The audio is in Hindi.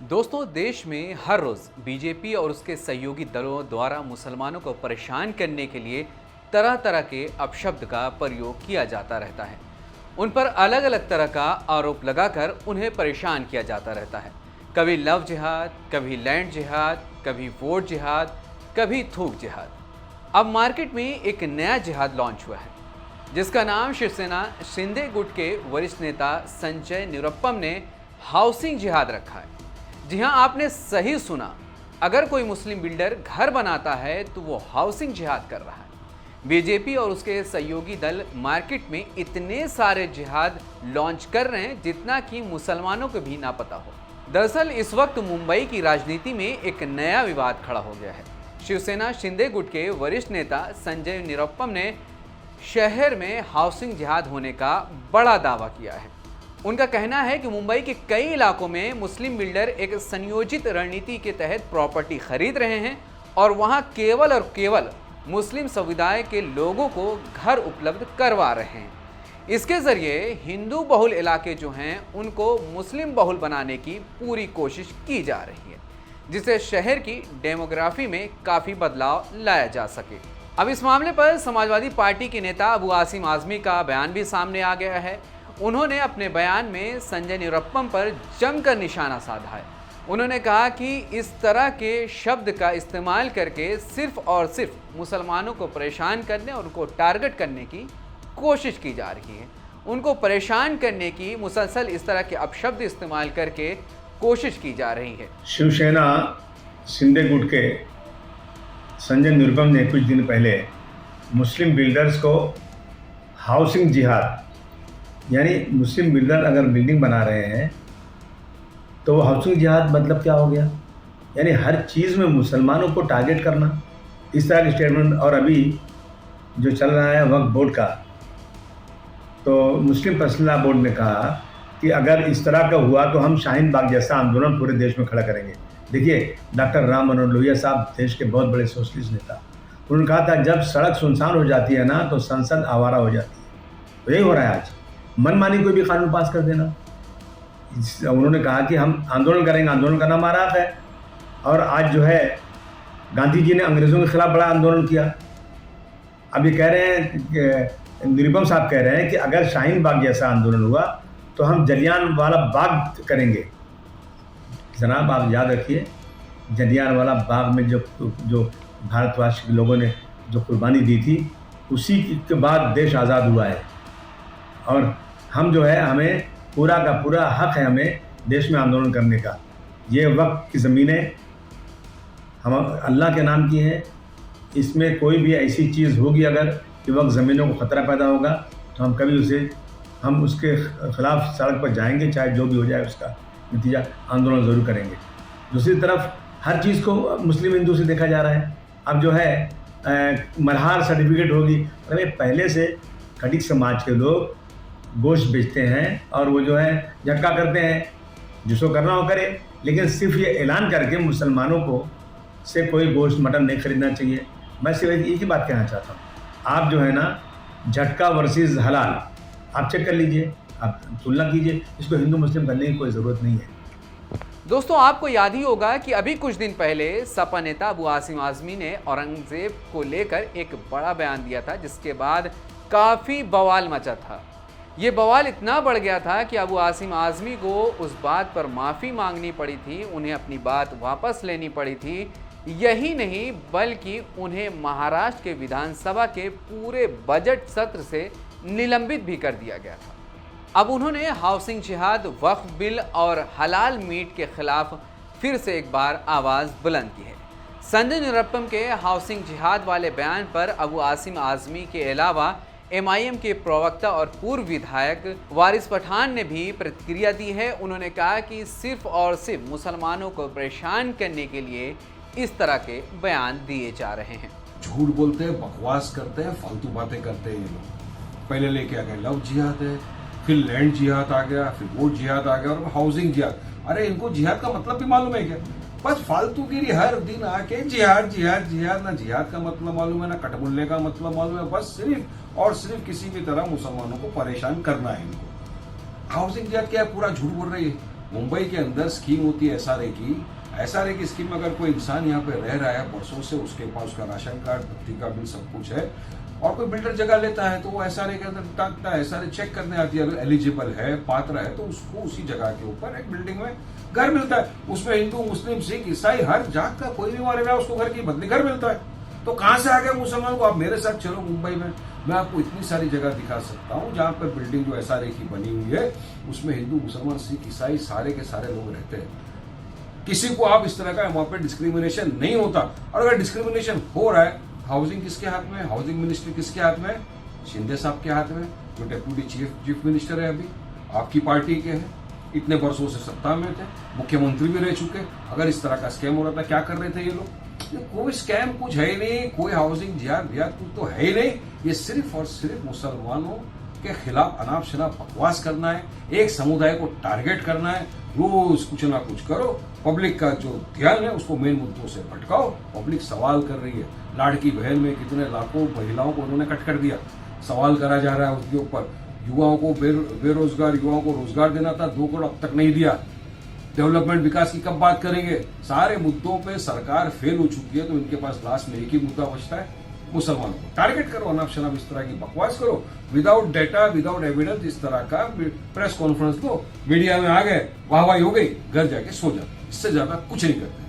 दोस्तों, देश में हर रोज बीजेपी और उसके सहयोगी दलों द्वारा मुसलमानों को परेशान करने के लिए तरह तरह के अपशब्द का प्रयोग किया जाता रहता है। उन पर अलग अलग तरह का आरोप लगाकर उन्हें परेशान किया जाता रहता है। कभी लव जिहाद, कभी लैंड जिहाद, कभी वोट जिहाद, कभी थूक जिहाद। अब मार्केट में एक नया जिहाद लॉन्च हुआ है जिसका नाम शिवसेना शिंदे गुट के वरिष्ठ नेता संजय निरुपम ने हाउसिंग जिहाद रखा है। जी हां, आपने सही सुना। अगर कोई मुस्लिम बिल्डर घर बनाता है तो वो हाउसिंग जिहाद कर रहा है। बीजेपी और उसके सहयोगी दल मार्केट में इतने सारे जिहाद लॉन्च कर रहे हैं जितना कि मुसलमानों को भी ना पता हो। दरअसल इस वक्त मुंबई की राजनीति में एक नया विवाद खड़ा हो गया है। शिवसेना शिंदे गुट के वरिष्ठ नेता संजय निरुपम ने शहर में हाउसिंग जिहाद होने का बड़ा दावा किया है। उनका कहना है कि मुंबई के कई इलाकों में मुस्लिम बिल्डर एक संयोजित रणनीति के तहत प्रॉपर्टी खरीद रहे हैं और वहां केवल और केवल मुस्लिम समुदाय के लोगों को घर उपलब्ध करवा रहे हैं। इसके जरिए हिंदू बहुल इलाके जो हैं उनको मुस्लिम बहुल बनाने की पूरी कोशिश की जा रही है, जिससे शहर की डेमोग्राफी में काफ़ी बदलाव लाया जा सके। अब इस मामले पर समाजवादी पार्टी के नेता अबू आसिम आज़मी का बयान भी सामने आ गया है। उन्होंने अपने बयान में संजय निरुपम पर जमकर निशाना साधा है। उन्होंने कहा कि इस तरह के शब्द का इस्तेमाल करके सिर्फ और सिर्फ मुसलमानों को परेशान करने और उनको टारगेट करने की कोशिश की जा रही है। उनको परेशान करने की मुसलसल इस तरह के अपशब्द इस्तेमाल करके कोशिश की जा रही है। शिवसेना शिंदे गुट के संजय निरुपम ने कुछ दिन पहले मुस्लिम बिल्डर्स को हाउसिंग जिहाद, यानी मुस्लिम बिल्डर अगर बिल्डिंग बना रहे हैं तो हाउसिंग जिहाद मतलब क्या हो गया, यानी हर चीज़ में मुसलमानों को टारगेट करना, इस तरह के स्टेटमेंट। और अभी जो चल रहा है वक्फ बोर्ड का, तो मुस्लिम पर्सनल लॉ बोर्ड ने कहा कि अगर इस तरह का हुआ तो हम शाहीन बाग जैसा आंदोलन पूरे देश में खड़ा करेंगे। देखिए, डॉक्टर राम मनोहर लोहिया साहब देश के बहुत बड़े सोशलिस्ट नेता, उन्होंने कहा था जब सड़क सुनसान हो जाती है ना तो संसद आवारा हो जाती है। तो यही हो रहा है आज, मनमानी कोई भी कानून पास कर देना। उन्होंने कहा कि हम आंदोलन करेंगे, आंदोलन करना हमारा हक है। और आज जो है गांधी जी ने अंग्रेज़ों के खिलाफ बड़ा आंदोलन किया। अब ये कह रहे हैं, निरुपम साहब कह रहे हैं कि अगर शाहीन बाग जैसा आंदोलन हुआ तो हम जलियांवाला बाग करेंगे। जनाब, आप याद रखिए, जलियांवाला बाग में जो भारतवासी के लोगों ने जो कुर्बानी दी थी, उसी के बाद देश आज़ाद हुआ है। और हम जो है, हमें पूरा का पूरा हक है हमें देश में आंदोलन करने का। ये वक्त की ज़मीनें हम अल्लाह के नाम की हैं। इसमें कोई भी ऐसी चीज़ होगी अगर कि वक्त ज़मीनों को ख़तरा पैदा होगा तो हम उसके ख़िलाफ़ सड़क पर जाएंगे, चाहे जो भी हो जाए उसका नतीजा आंदोलन ज़रूर करेंगे। दूसरी तरफ हर चीज़ को मुस्लिम हिंदू से देखा जा रहा है। अब जो है मल्हार सर्टिफिकेट होगी। अरे पहले से खटीक समाज के लोग गोश्त बेचते हैं और वो जो है झटका करते हैं, जिसको करना हो करे, लेकिन सिर्फ ये ऐलान करके मुसलमानों को से कोई गोश्त मटन नहीं खरीदना चाहिए। मैं सिर्फ एक ही बात कहना चाहता हूँ, आप जो है ना, झटका वर्सेस हलाल आप चेक कर लीजिए, आप तुलना कीजिए। इसको हिंदू मुस्लिम करने की कोई ज़रूरत नहीं है। दोस्तों, आपको याद ही होगा कि अभी कुछ दिन पहले सपा नेता अबू आसिम आज़मी ने औरंगजेब को लेकर एक बड़ा बयान दिया था, जिसके बाद काफ़ी बवाल मचा था। ये बवाल इतना बढ़ गया था कि अबू आसिम आज़मी को उस बात पर माफ़ी मांगनी पड़ी थी, उन्हें अपनी बात वापस लेनी पड़ी थी। यही नहीं, बल्कि उन्हें महाराष्ट्र के विधानसभा के पूरे बजट सत्र से निलंबित भी कर दिया गया था। अब उन्होंने हाउसिंग जिहाद, वक्फ बिल और हलाल मीट के खिलाफ फिर से एक बार आवाज़ बुलंद की है। संजय निरुपम के हाउसिंग जिहाद वाले बयान पर अबू आसिम आज़मी के अलावा MIM के प्रवक्ता और पूर्व विधायक वारिस पठान ने भी प्रतिक्रिया दी है। उन्होंने कहा कि सिर्फ और सिर्फ मुसलमानों को परेशान करने के लिए इस तरह के बयान दिए जा रहे हैं। झूठ बोलते हैं, बकवास करते हैं, फालतू बातें करते हैं ये लोग। पहले लेके आ गए लव जिहाद है, फिर लैंड जिहाद आ गया, फिर वोट जिहाद आ गया और हाउसिंग जिहाद। अरे इनको जिहाद का मतलब भी मालूम है क्या? बस फालतूगिरी हर दिन आके जिहाद जिहाद जिहाद। ना जिहाद का मतलब मालूम है, ना कटमुल्ले का मतलब मालूम है। बस सिर्फ और सिर्फ किसी भी तरह मुसलमानों को परेशान करना है इनको। हाउसिंग जिहाद क्या है? पूरा झूठ बोल रही है। मुंबई के अंदर स्कीम होती है एसआरए की स्कीम में अगर कोई इंसान यहाँ पे रह रहा है वर्षों से, उसके पास उसका राशन कार्ड, बत्ती का बिल, सब कुछ है, और कोई बिल्डर जगह लेता है तो वो एसआरए के अंदर टाकता है, एसआरए चेक करने आती है, अगर एलिजिबल है, पात्र है, तो उसको उसी जगह के ऊपर एक बिल्डिंग में घर मिलता है। उसमें हिंदू, मुस्लिम, सिख, ईसाई, हर जात का कोई भी वहां रह रहा है, उसको घर की बदली घर मिलता है। तो कहां से आ गया मुसलमान को? आप मेरे साथ चलो मुंबई में, मैं आपको इतनी सारी जगह दिखा सकता हूं जहां पर बिल्डिंग जो एसआरए की बनी हुई है उसमें हिंदू, मुसलमान, सिख, ईसाई सारे के सारे लोग रहते हैं। किसी को आप इस तरह का वहां पर डिस्क्रिमिनेशन नहीं होता। और अगर डिस्क्रिमिनेशन हो रहा है, हाउसिंग किसके हाथ में? हाउसिंग मिनिस्ट्री किसके हाथ में? शिंदे साहब के हाथ में, जो डेप्यूटी चीफ मिनिस्टर है, अभी आपकी पार्टी के हैं, इतने वर्षों से सत्ता में थे, मुख्यमंत्री भी रह चुके। अगर इस तरह का स्कैम हो रहा था, क्या कर रहे थे ये लोग? ये कोई स्कैम कुछ है ही नहीं, कोई हाउसिंग जिहाद कुछ तो है ही नहीं। ये सिर्फ और सिर्फ मुसलमानों के खिलाफ अनाप शनाप बकवास करना है, एक समुदाय को टारगेट करना है, रोज कुछ ना कुछ करो, पब्लिक का जो ध्यान है उसको मेन मुद्दों से भटकाओ। पब्लिक सवाल कर रही है, लाड़की बहन में कितने लाखों महिलाओं को उन्होंने कट कर दिया, सवाल करा जा रहा है उसके ऊपर। युवाओं को बेरोजगार युवाओं को रोजगार देना था, 2 करोड़ अब तक नहीं दिया। डेवलपमेंट, विकास की कब बात करेंगे? सारे मुद्दों पे सरकार फेल हो चुकी है, तो इनके पास लास्ट में एक ही मुद्दा बचता है, मुसलमानों को टारगेट करो, अनाप शनाप इस तरह की बकवास करो, विदाउट डेटा, विदाउट एविडेंस, इस तरह का प्रेस कॉन्फ्रेंस दो, मीडिया में आ गए, वाहवाही हो गई, घर जाके सो जाओ, इससे ज्यादा कुछ नहीं करते।